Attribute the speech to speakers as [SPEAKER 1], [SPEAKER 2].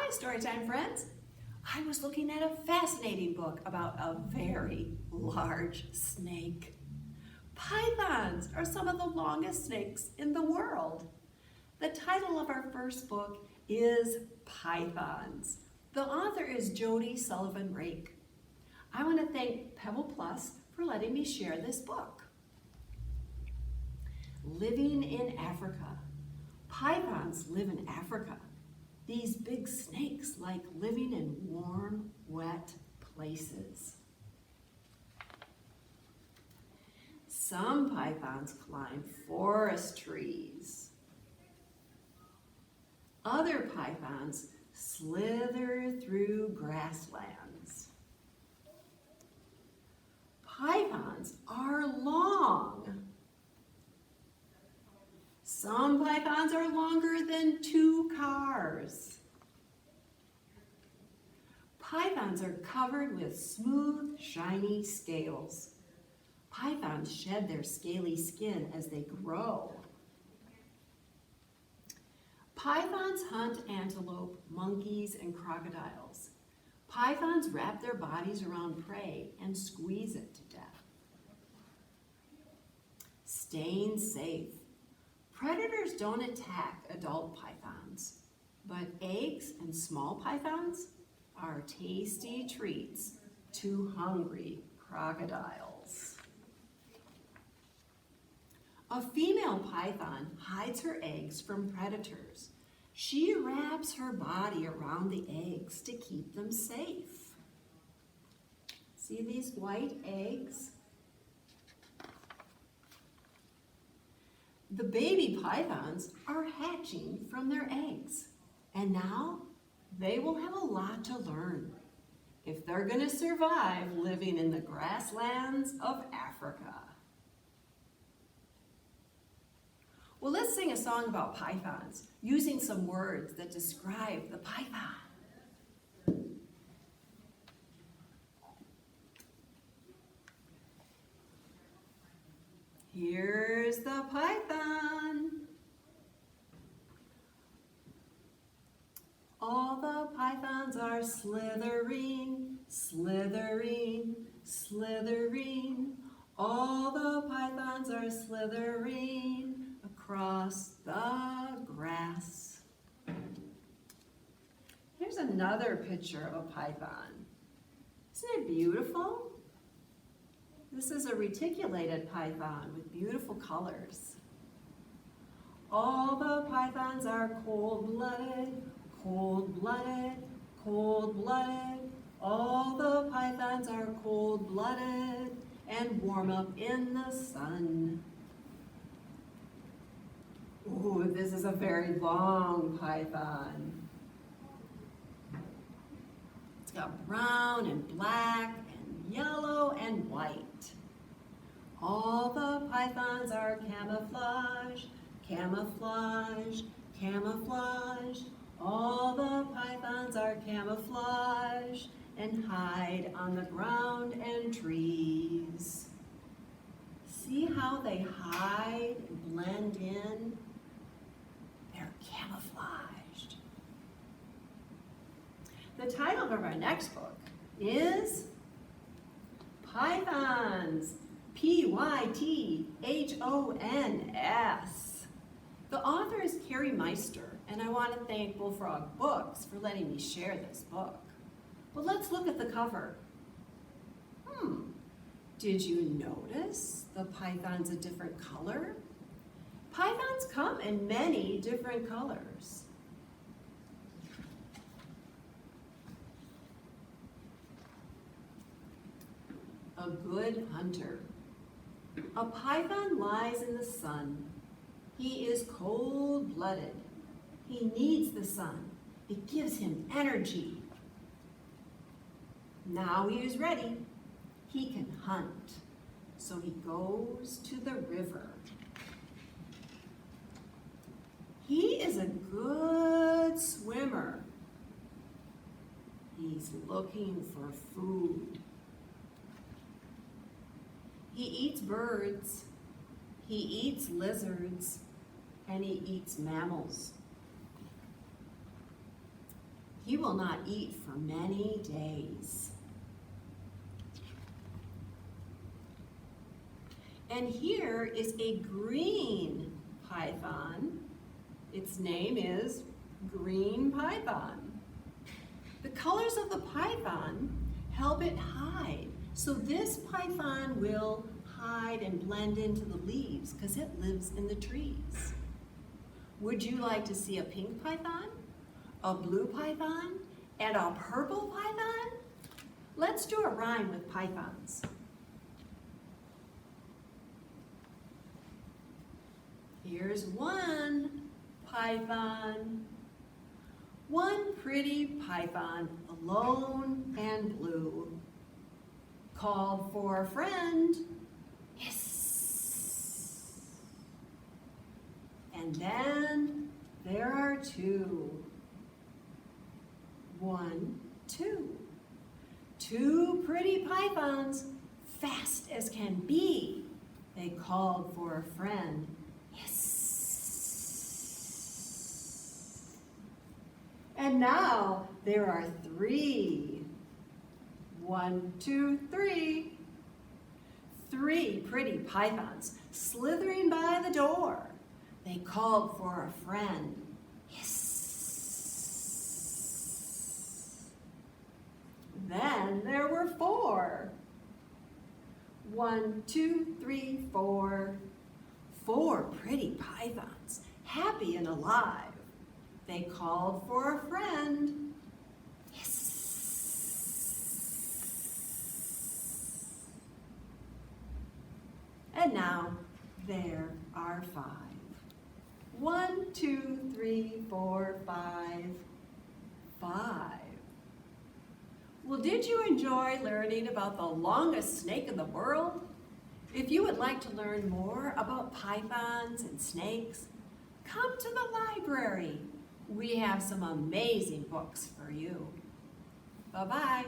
[SPEAKER 1] Hi, Storytime friends. I was looking at a fascinating book about a very large snake. Pythons are some of the longest snakes in the world. The title of our first book is Pythons. The author is Jody Sullivan Rake. I want to thank Pebble Plus for letting me share this book. Living in Africa. Pythons live in Africa. These big snakes like living in warm, wet places. Some pythons climb forest trees. Other pythons slither through grasslands. Pythons are long. Some pythons are longer than 2 cars. Pythons are covered with smooth, shiny scales. Pythons shed their scaly skin as they grow. Pythons hunt antelope, monkeys, and crocodiles. Pythons wrap their bodies around prey and squeeze it to death. Staying safe. Predators don't attack adult pythons, but eggs and small pythons are tasty treats to hungry crocodiles. A female python hides her eggs from predators. She wraps her body around the eggs to keep them safe. See these white eggs? The baby pythons are hatching from their eggs, and now they will have a lot to learn if they're going to survive living in the grasslands of Africa. Well, let's sing a song about pythons using some words that describe the python. Here's the python. All the pythons are slithering, slithering, slithering. All the pythons are slithering across the grass. Here's another picture of a python. Isn't it beautiful? This is a reticulated python with beautiful colors. All the pythons are cold-blooded, cold-blooded, cold-blooded. All the pythons are cold-blooded and warm up in the sun. Ooh, this is a very long python. It's got brown and black and yellow and white. All the pythons are camouflage, camouflage, camouflage. All the pythons are camouflage and hide on the ground and trees. See how they hide and blend in? They're camouflaged. The title of our next book is Pythons, Pythons. The author is Carrie Meister, and I want to thank Bullfrog Books for letting me share this book. Well, let's look at the cover. Did you notice the python's a different color? Pythons come in many different colors. A good hunter. A python lies in the sun. He is cold-blooded. He needs the sun. It gives him energy. Now he is ready. He can hunt. So he goes to the river. He is a good swimmer. He's looking for food. He eats birds, he eats lizards, and he eats mammals. He will not eat for many days. And here is a green python. Its name is green python. The colors of the python help it hide. So this python will hide and blend into the leaves because it lives in the trees. Would you like to see a pink python, a blue python, and a purple python? Let's do a rhyme with pythons. Here's one python, one pretty python, alone and blue, called for a friend, hiss. And then there are two. One, two. Two pretty pythons, fast as can be. They called for a friend, hiss. And now there are three. One, two, three. Three pretty pythons slithering by the door. They called for a friend, hiss. Then there were four. One, two, three, four. Four pretty pythons, happy and alive. They called for a friend, hiss. And now there are five. One, two, three, four, five. Five. Well, did you enjoy learning about the longest snake in the world? If you would like to learn more about pythons and snakes, come to the library. We have some amazing books for you. Bye-bye.